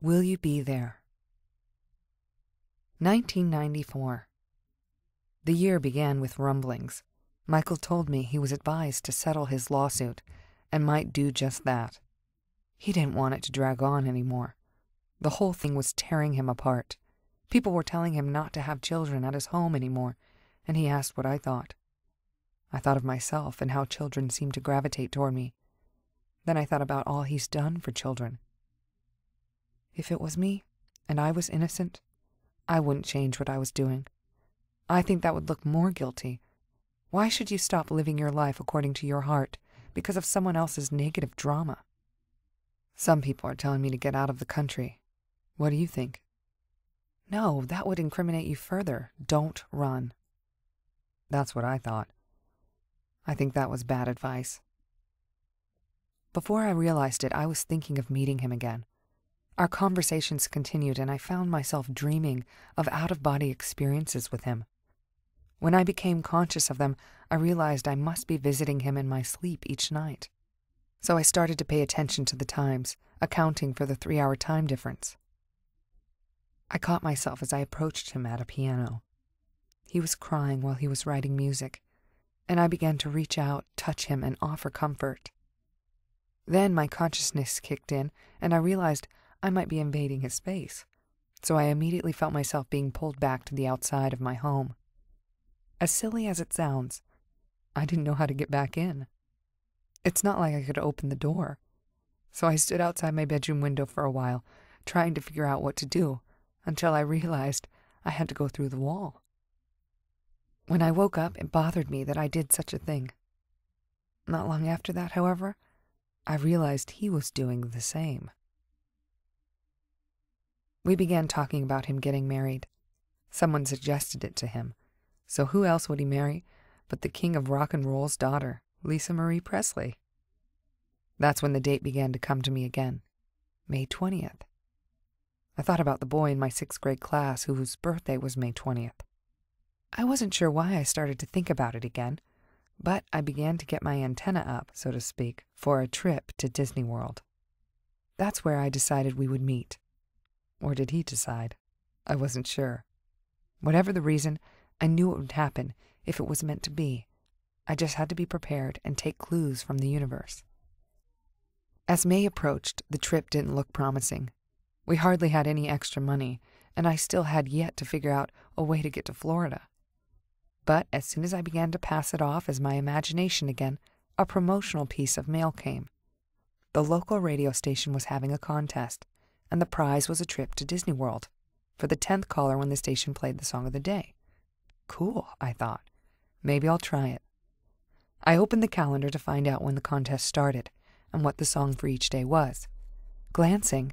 Will you be there? 1994. The year began with rumblings. Michael told me he was advised to settle his lawsuit and might do just that. He didn't want it to drag on anymore. The whole thing was tearing him apart. People were telling him not to have children at his home anymore, and he asked what I thought. I thought of myself and how children seem to gravitate toward me. Then I thought about all he's done for children. If it was me, and I was innocent, I wouldn't change what I was doing. I think that would look more guilty. Why should you stop living your life according to your heart because of someone else's negative drama? Some people are telling me to get out of the country. What do you think? No, that would incriminate you further. Don't run. That's what I thought. I think that was bad advice. Before I realized it, I was thinking of meeting him again. Our conversations continued, and I found myself dreaming of out-of-body experiences with him. When I became conscious of them, I realized I must be visiting him in my sleep each night. So I started to pay attention to the times, accounting for the 3-hour time difference. I caught myself as I approached him at a piano. He was crying while he was writing music, and I began to reach out, touch him, and offer comfort. Then my consciousness kicked in, and I realized I might be invading his space, so I immediately felt myself being pulled back to the outside of my home. As silly as it sounds, I didn't know how to get back in. It's not like I could open the door, so I stood outside my bedroom window for a while, trying to figure out what to do, until I realized I had to go through the wall. When I woke up, it bothered me that I did such a thing. Not long after that, however, I realized he was doing the same. We began talking about him getting married. Someone suggested it to him. So who else would he marry but the king of rock and roll's daughter, Lisa Marie Presley? That's when the date began to come to me again, May 20th. I thought about the boy in my 6th grade class whose birthday was May 20th. I wasn't sure why I started to think about it again, but I began to get my antenna up, so to speak, for a trip to Disney World. That's where I decided we would meet. Or did he decide? I wasn't sure. Whatever the reason, I knew it would happen if it was meant to be. I just had to be prepared and take clues from the universe. As May approached, the trip didn't look promising. We hardly had any extra money, and I still had yet to figure out a way to get to Florida. But as soon as I began to pass it off as my imagination again, a promotional piece of mail came. The local radio station was having a contest, and the prize was a trip to Disney World for the 10th caller when the station played the song of the day. Cool, I thought. Maybe I'll try it. I opened the calendar to find out when the contest started and what the song for each day was. Glancing,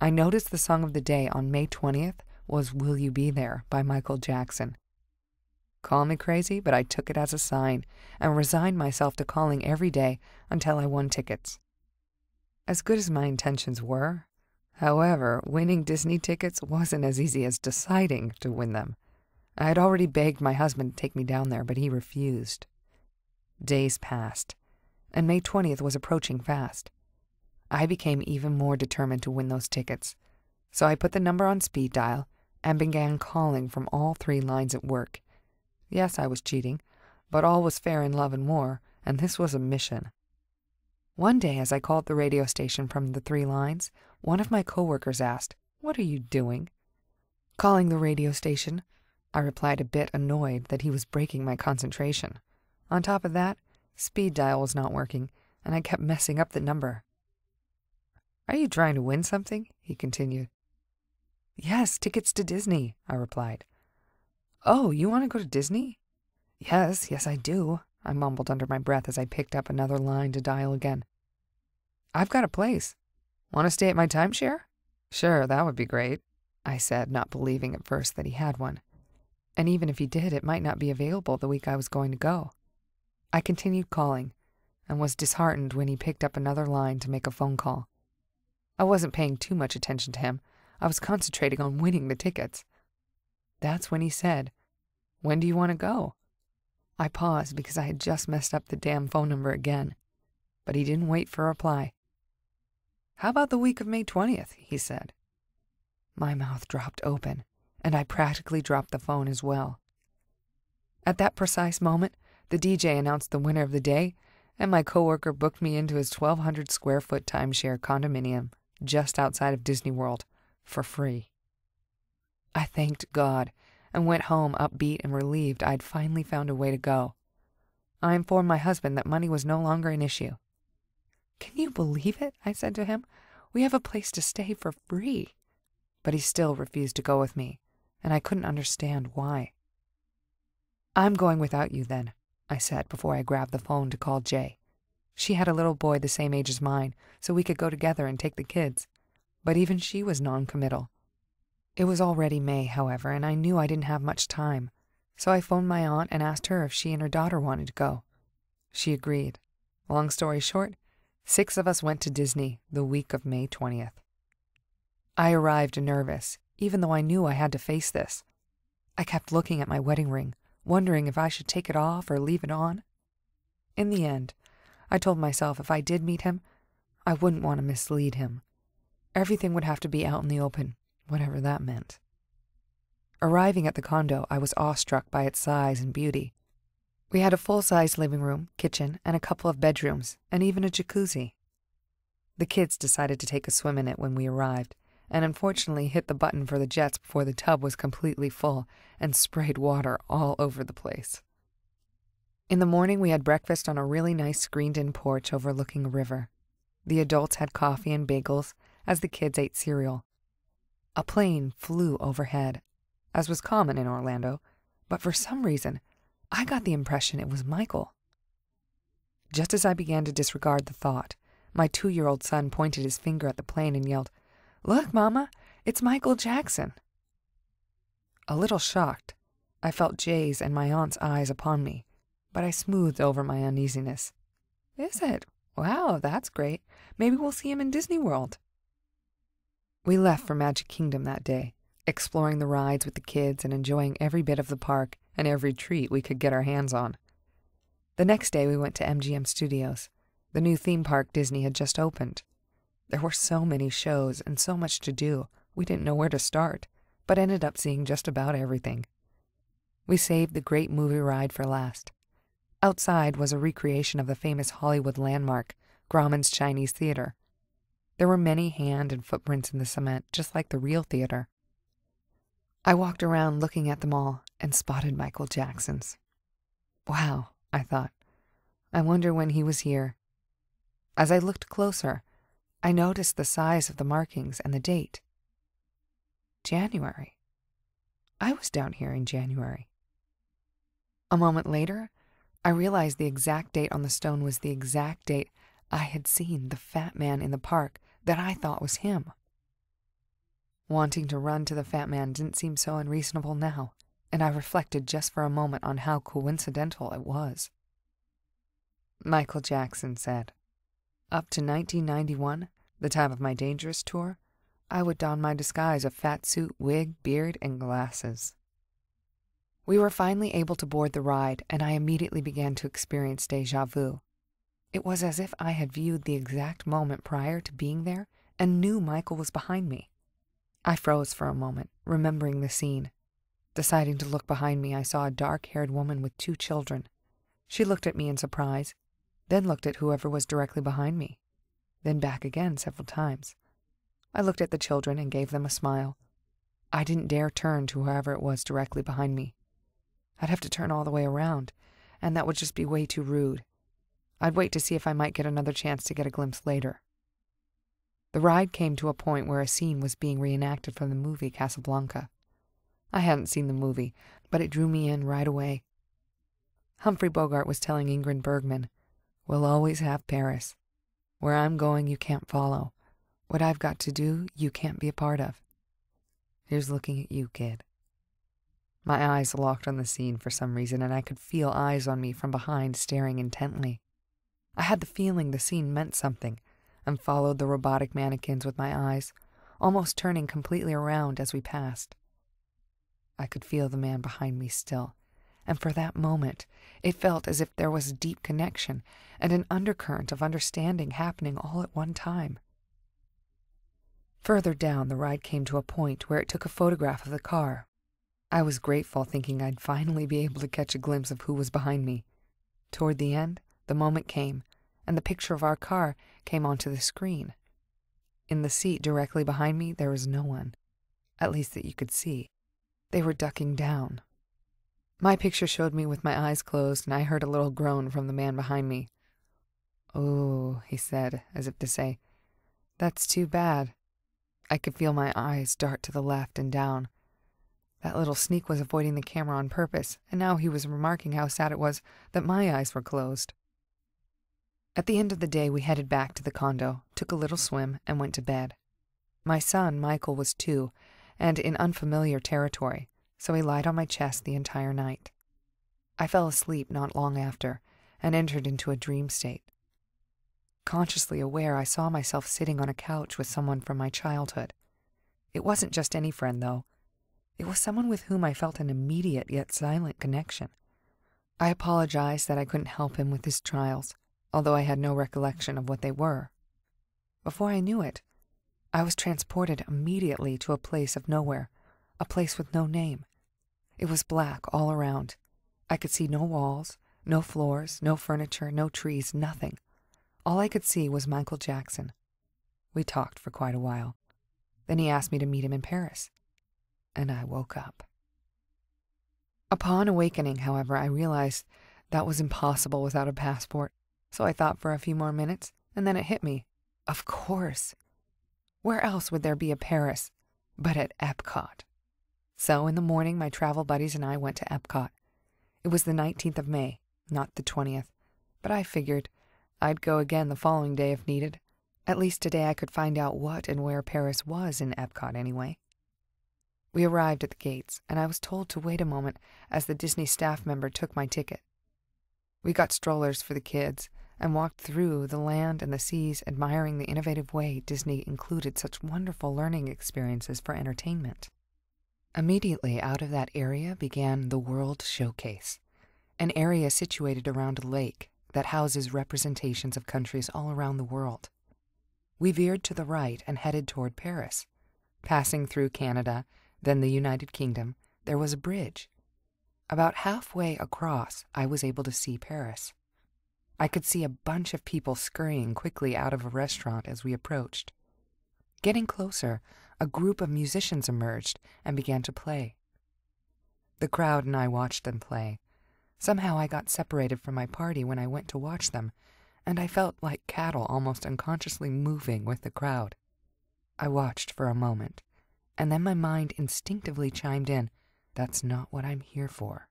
I noticed the song of the day on May 20th was Will You Be There by Michael Jackson. Call me crazy, but I took it as a sign and resigned myself to calling every day until I won tickets. As good as my intentions were, however, winning Disney tickets wasn't as easy as deciding to win them. I had already begged my husband to take me down there, but he refused. Days passed, and May 20th was approaching fast. I became even more determined to win those tickets, so I put the number on speed dial and began calling from all 3 lines at work. Yes, I was cheating, but all was fair in love and war, and this was a mission. One day, as I called the radio station from the 3 lines, one of my coworkers asked, "What are you doing?" "Calling the radio station," I replied, a bit annoyed that he was breaking my concentration. On top of that, speed dial was not working, and I kept messing up the number. "Are you trying to win something?" he continued. "Yes, tickets to Disney," I replied. "Oh, you want to go to Disney?" Yes, I do," I mumbled under my breath as I picked up another line to dial again. "I've got a place. Want to stay at my timeshare?" "Sure, that would be great," I said, not believing at first that he had one. And even if he did, it might not be available the week I was going to go. I continued calling, and was disheartened when he picked up another line to make a phone call. I wasn't paying too much attention to him. I was concentrating on winning the tickets. That's when he said, "When do you want to go?" I paused because I had just messed up the damn phone number again, but he didn't wait for a reply. "How about the week of May 20th?" he said. My mouth dropped open, and I practically dropped the phone as well. At that precise moment, the DJ announced the winner of the day, and my coworker booked me into his 1,200 square foot timeshare condominium just outside of Disney World for free. I thanked God and went home upbeat and relieved I'd finally found a way to go. I informed my husband that money was no longer an issue. "Can you believe it?" I said to him. "We have a place to stay for free." But he still refused to go with me, and I couldn't understand why. "I'm going without you then," I said before I grabbed the phone to call Jay. She had a little boy the same age as mine, so we could go together and take the kids. But even she was non-committal. It was already May, however, and I knew I didn't have much time, so I phoned my aunt and asked her if she and her daughter wanted to go. She agreed. Long story short, 6 of us went to Disney the week of May 20th. I arrived nervous, even though I knew I had to face this. I kept looking at my wedding ring, wondering if I should take it off or leave it on. In the end, I told myself if I did meet him, I wouldn't want to mislead him. Everything would have to be out in the open, whatever that meant. Arriving at the condo, I was awestruck by its size and beauty. We had a full-size living room, kitchen, and a couple of bedrooms, and even a jacuzzi. The kids decided to take a swim in it when we arrived, and unfortunately hit the button for the jets before the tub was completely full and sprayed water all over the place. In the morning, we had breakfast on a really nice screened-in porch overlooking a river. The adults had coffee and bagels, as the kids ate cereal. A plane flew overhead, as was common in Orlando, but for some reason, I got the impression it was Michael. Just as I began to disregard the thought, my 2-year-old son pointed his finger at the plane and yelled, "Look, Mama, it's Michael Jackson." A little shocked, I felt Jay's and my aunt's eyes upon me, but I smoothed over my uneasiness. "Is it? Wow, that's great. Maybe we'll see him in Disney World." We left for Magic Kingdom that day, exploring the rides with the kids and enjoying every bit of the park and every treat we could get our hands on. The next day we went to MGM Studios. The new theme park Disney had just opened. There were so many shows and so much to do, we didn't know where to start, but ended up seeing just about everything. We saved the great movie ride for last. Outside was a recreation of the famous Hollywood landmark, Grauman's Chinese Theater. There were many hand and footprints in the cement, just like the real theater. I walked around looking at them all and spotted Michael Jackson's. Wow, I thought. I wonder when he was here. As I looked closer, I noticed the size of the markings and the date. January. I was down here in January. A moment later, I realized the exact date on the stone was the exact date I had seen the fat man in the park that I thought was him. Wanting to run to the fat man didn't seem so unreasonable now, and I reflected just for a moment on how coincidental it was. Michael Jackson said, "Up to 1991, the time of my Dangerous tour, I would don my disguise of fat suit, wig, beard, and glasses." We were finally able to board the ride, and I immediately began to experience déjà vu. It was as if I had viewed the exact moment prior to being there and knew Michael was behind me. I froze for a moment, remembering the scene. Deciding to look behind me, I saw a dark-haired woman with 2 children. She looked at me in surprise, then looked at whoever was directly behind me, then back again several times. I looked at the children and gave them a smile. I didn't dare turn to whoever it was directly behind me. I'd have to turn all the way around, and that would just be way too rude. I'd wait to see if I might get another chance to get a glimpse later. The ride came to a point where a scene was being reenacted from the movie Casablanca. I hadn't seen the movie, but it drew me in right away. Humphrey Bogart was telling Ingrid Bergman, "We'll always have Paris. Where I'm going, you can't follow. What I've got to do, you can't be a part of. Here's looking at you, kid." My eyes locked on the scene for some reason, and I could feel eyes on me from behind staring intently. I had the feeling the scene meant something, and followed the robotic mannequins with my eyes, almost turning completely around as we passed. I could feel the man behind me still, and for that moment it felt as if there was a deep connection and an undercurrent of understanding happening all at one time. Further down, the ride came to a point where it took a photograph of the car. I was grateful, thinking I'd finally be able to catch a glimpse of who was behind me. Toward the end, the moment came, and the picture of our car came onto the screen. In the seat directly behind me, there was no one, at least that you could see. They were ducking down. My picture showed me with my eyes closed, and I heard a little groan from the man behind me. "Oh," he said, as if to say, "That's too bad." I could feel my eyes dart to the left and down. That little sneak was avoiding the camera on purpose, and now he was remarking how sad it was that my eyes were closed. At the end of the day, we headed back to the condo, took a little swim, and went to bed. My son, Michael, was 2, and in unfamiliar territory, so he lied on my chest the entire night. I fell asleep not long after, and entered into a dream state. Consciously aware, I saw myself sitting on a couch with someone from my childhood. It wasn't just any friend, though. It was someone with whom I felt an immediate yet silent connection. I apologized that I couldn't help him with his trials, although I had no recollection of what they were. Before I knew it, I was transported immediately to a place of nowhere, a place with no name. It was black all around. I could see no walls, no floors, no furniture, no trees, nothing. All I could see was Michael Jackson. We talked for quite a while. Then he asked me to meet him in Paris, and I woke up. Upon awakening, however, I realized that was impossible without a passport, so I thought for a few more minutes, and then it hit me. Of course. Where else would there be a Paris but at Epcot? So in the morning, my travel buddies and I went to Epcot. It was the 19th of May, not the 20th, but I figured I'd go again the following day if needed. At least today I could find out what and where Paris was in Epcot anyway. We arrived at the gates, and I was told to wait a moment as the Disney staff member took my ticket. We got strollers for the kids and walked through the land and the seas, admiring the innovative way Disney included such wonderful learning experiences for entertainment. Immediately out of that area began the World Showcase, an area situated around a lake that houses representations of countries all around the world. We veered to the right and headed toward Paris. Passing through Canada, then the United Kingdom, there was a bridge. About halfway across, I was able to see Paris. I could see a bunch of people scurrying quickly out of a restaurant as we approached. Getting closer, a group of musicians emerged and began to play. The crowd and I watched them play. Somehow I got separated from my party when I went to watch them, and I felt like cattle almost unconsciously moving with the crowd. I watched for a moment, and then my mind instinctively chimed in, "That's not what I'm here for."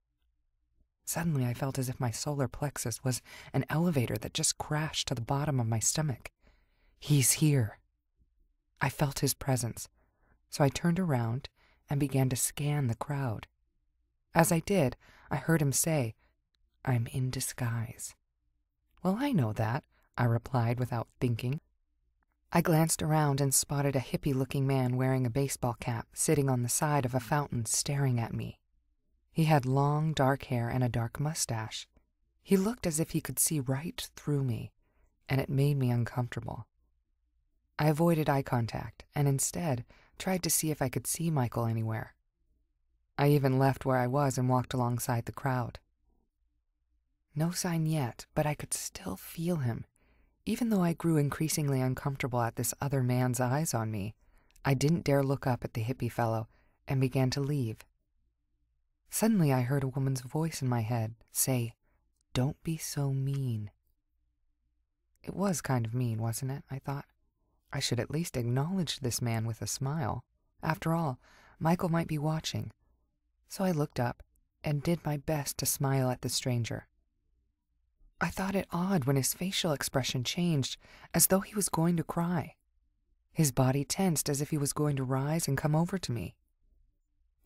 Suddenly I felt as if my solar plexus was an elevator that just crashed to the bottom of my stomach. He's here. I felt his presence, so I turned around and began to scan the crowd. As I did, I heard him say, "I'm in disguise." "Well, I know that," I replied without thinking. I glanced around and spotted a hippie-looking man wearing a baseball cap sitting on the side of a fountain staring at me. He had long, dark hair and a dark mustache. He looked as if he could see right through me, and it made me uncomfortable. I avoided eye contact and instead tried to see if I could see Michael anywhere. I even left where I was and walked alongside the crowd. No sign yet, but I could still feel him. Even though I grew increasingly uncomfortable at this other man's eyes on me, I didn't dare look up at the hippie fellow and began to leave. Suddenly I heard a woman's voice in my head say, "Don't be so mean." It was kind of mean, wasn't it? I thought. I should at least acknowledge this man with a smile. After all, Michael might be watching. So I looked up and did my best to smile at the stranger. I thought it odd when his facial expression changed, as though he was going to cry. His body tensed as if he was going to rise and come over to me.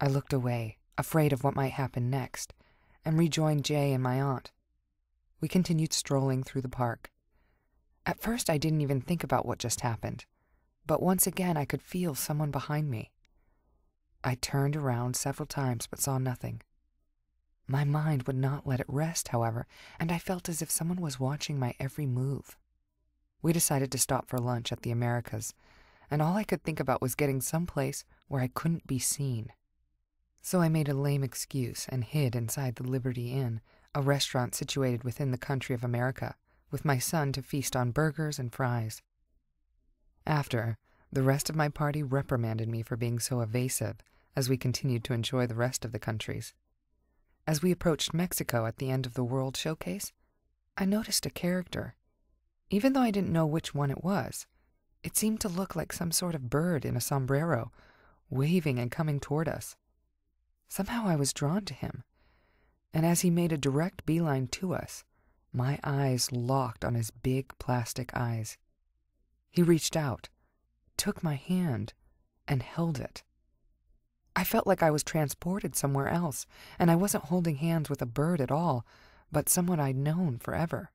I looked away, afraid of what might happen next, and rejoined Jay and my aunt. We continued strolling through the park. At first I didn't even think about what just happened, but once again I could feel someone behind me. I turned around several times but saw nothing. My mind would not let it rest, however, and I felt as if someone was watching my every move. We decided to stop for lunch at the Americas, and all I could think about was getting someplace where I couldn't be seen. So I made a lame excuse and hid inside the Liberty Inn, a restaurant situated within the country of America, with my son to feast on burgers and fries. After, the rest of my party reprimanded me for being so evasive as we continued to enjoy the rest of the countries. As we approached Mexico at the end of the World Showcase, I noticed a character. Even though I didn't know which one it was, it seemed to look like some sort of bird in a sombrero, waving and coming toward us. Somehow I was drawn to him, and as he made a direct beeline to us, my eyes locked on his big plastic eyes. He reached out, took my hand, and held it. I felt like I was transported somewhere else, and I wasn't holding hands with a bird at all, but someone I'd known forever.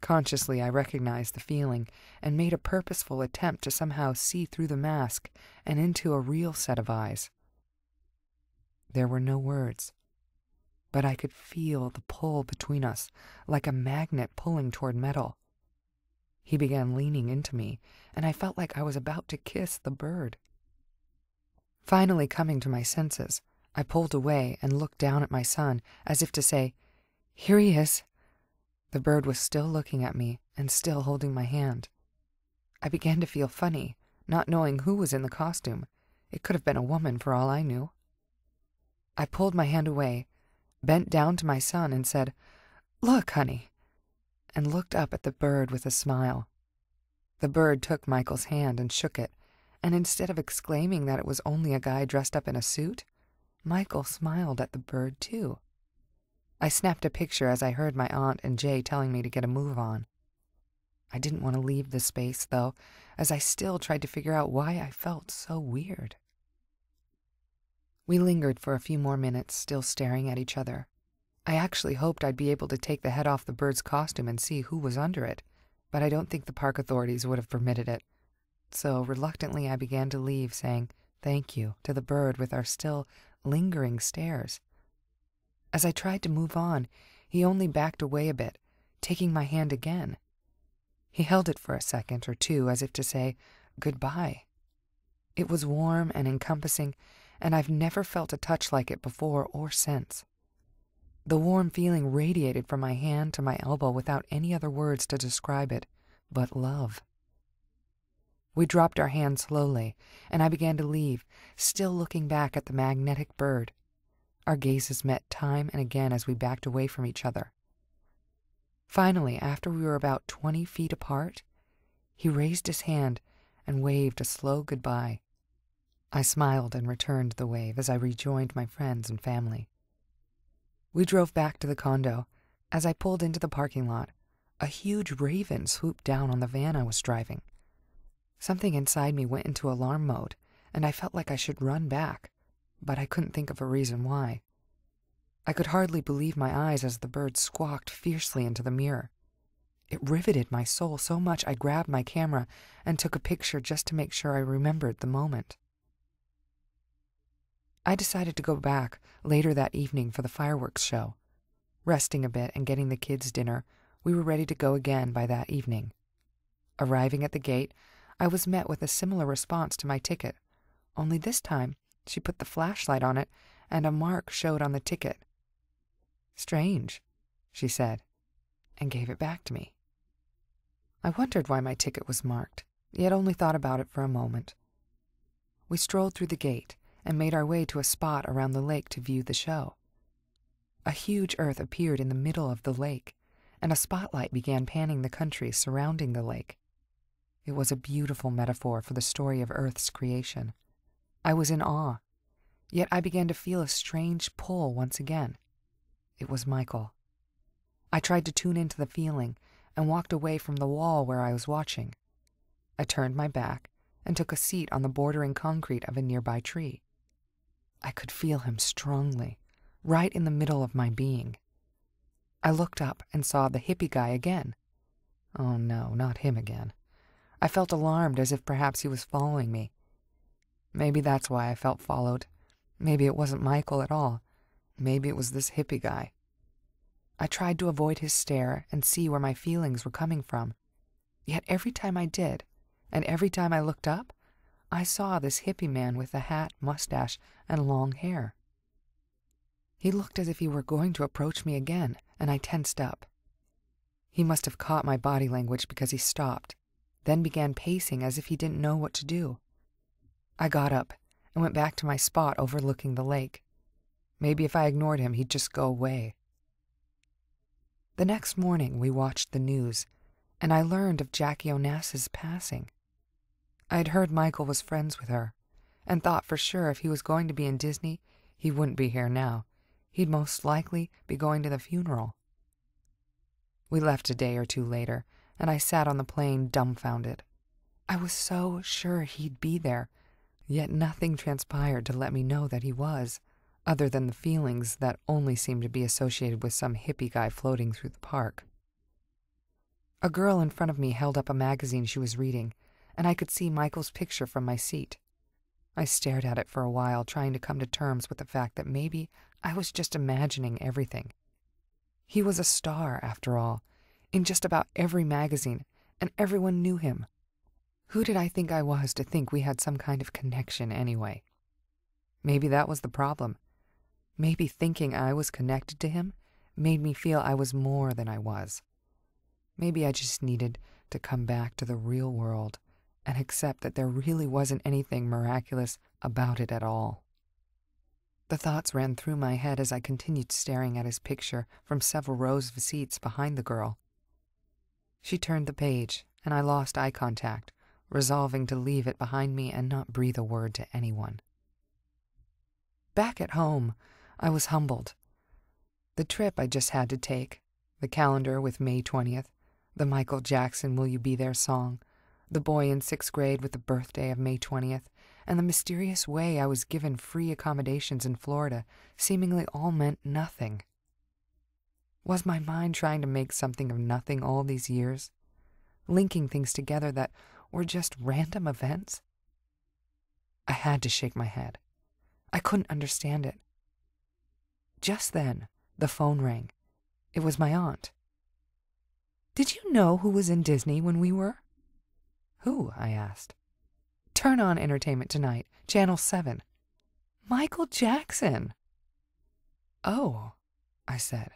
Consciously, I recognized the feeling and made a purposeful attempt to somehow see through the mask and into a real set of eyes. There were no words, but I could feel the pull between us, like a magnet pulling toward metal. He began leaning into me, and I felt like I was about to kiss the bird. Finally coming to my senses, I pulled away and looked down at my son, as if to say, "Here he is." The bird was still looking at me and still holding my hand. I began to feel funny, not knowing who was in the costume. It could have been a woman for all I knew. I pulled my hand away, bent down to my son and said, "Look, honey," and looked up at the bird with a smile. The bird took Michael's hand and shook it, and instead of exclaiming that it was only a guy dressed up in a suit, Michael smiled at the bird too. I snapped a picture as I heard my aunt and Jay telling me to get a move on. I didn't want to leave the space, though, as I still tried to figure out why I felt so weird. We lingered for a few more minutes, still staring at each other. I actually hoped I'd be able to take the head off the bird's costume and see who was under it, but I don't think the park authorities would have permitted it. So reluctantly I began to leave, saying thank you to the bird with our still lingering stares. As I tried to move on, he only backed away a bit, taking my hand again. He held it for a second or two as if to say goodbye. It was warm and encompassing, and I've never felt a touch like it before or since. The warm feeling radiated from my hand to my elbow without any other words to describe it but love. We dropped our hands slowly, and I began to leave, still looking back at the magnetic bird. Our gazes met time and again as we backed away from each other. Finally, after we were about 20 feet apart, he raised his hand and waved a slow goodbye. I smiled and returned the wave as I rejoined my friends and family. We drove back to the condo. As I pulled into the parking lot, a huge raven swooped down on the van I was driving. Something inside me went into alarm mode, and I felt like I should run back, but I couldn't think of a reason why. I could hardly believe my eyes as the bird squawked fiercely into the mirror. It riveted my soul so much I grabbed my camera and took a picture just to make sure I remembered the moment. I decided to go back later that evening for the fireworks show. Resting a bit and getting the kids dinner, we were ready to go again by that evening. Arriving at the gate, I was met with a similar response to my ticket, only this time she put the flashlight on it and a mark showed on the ticket. "Strange," she said, and gave it back to me. I wondered why my ticket was marked, yet only thought about it for a moment. We strolled through the gate and made our way to a spot around the lake to view the show. A huge earth appeared in the middle of the lake, and a spotlight began panning the country surrounding the lake. It was a beautiful metaphor for the story of Earth's creation. I was in awe, yet I began to feel a strange pull once again. It was Michael. I tried to tune into the feeling and walked away from the wall where I was watching. I turned my back and took a seat on the bordering concrete of a nearby tree. I could feel him strongly, right in the middle of my being. I looked up and saw the hippie guy again. Oh no, not him again. I felt alarmed as if perhaps he was following me. Maybe that's why I felt followed. Maybe it wasn't Michael at all. Maybe it was this hippie guy. I tried to avoid his stare and see where my feelings were coming from. Yet every time I did, and every time I looked up, I saw this hippie man with a hat, mustache, and long hair. He looked as if he were going to approach me again, and I tensed up. He must have caught my body language because he stopped, then began pacing as if he didn't know what to do. I got up and went back to my spot overlooking the lake. Maybe if I ignored him, he'd just go away. The next morning, we watched the news, and I learned of Jackie Onassis' passing. I had heard Michael was friends with her, and thought for sure if he was going to be in Disney, he wouldn't be here now. He'd most likely be going to the funeral. We left a day or two later, and I sat on the plane dumbfounded. I was so sure he'd be there, yet nothing transpired to let me know that he was, other than the feelings that only seemed to be associated with some hippie guy floating through the park. A girl in front of me held up a magazine she was reading, and I could see Michael's picture from my seat. I stared at it for a while, trying to come to terms with the fact that maybe I was just imagining everything. He was a star, after all, in just about every magazine, and everyone knew him. Who did I think I was to think we had some kind of connection anyway? Maybe that was the problem. Maybe thinking I was connected to him made me feel I was more than I was. Maybe I just needed to come back to the real world and accept that there really wasn't anything miraculous about it at all. The thoughts ran through my head as I continued staring at his picture from several rows of seats behind the girl. She turned the page, and I lost eye contact, resolving to leave it behind me and not breathe a word to anyone. Back at home, I was humbled. The trip I just had to take, the calendar with May 20th, the Michael Jackson Will You Be There song, the boy in 6th grade with the birthday of May 20th, and the mysterious way I was given free accommodations in Florida seemingly all meant nothing. Was my mind trying to make something of nothing all these years, linking things together that were just random events? I had to shake my head. I couldn't understand it. Just then, the phone rang. It was my aunt. "Did you know who was in Disney when we were?" "Who?" I asked. "Turn On Entertainment Tonight, Channel 7. Michael Jackson." "Oh," I said.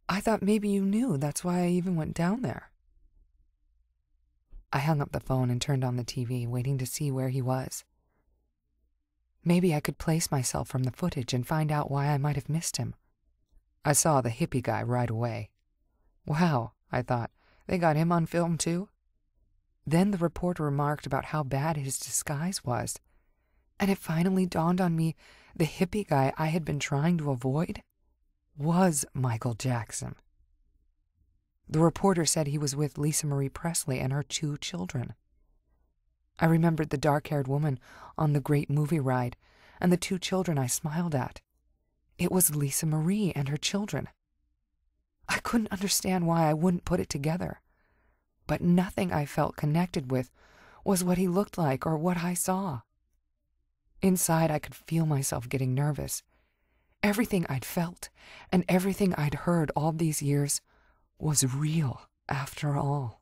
"I thought maybe you knew. That's why I even went down there." I hung up the phone and turned on the TV, waiting to see where he was. Maybe I could place myself from the footage and find out why I might have missed him. I saw the hippie guy right away. Wow, I thought, they got him on film too? Then the reporter remarked about how bad his disguise was, and it finally dawned on me the hippie guy I had been trying to avoid was Michael Jackson. The reporter said he was with Lisa Marie Presley and her 2 children. I remembered the dark-haired woman on the great movie ride and the 2 children I smiled at. It was Lisa Marie and her children. I couldn't understand why I wouldn't put it together, but nothing I felt connected with was what he looked like or what I saw. Inside, I could feel myself getting nervous. Everything I'd felt and everything I'd heard all these years was real after all.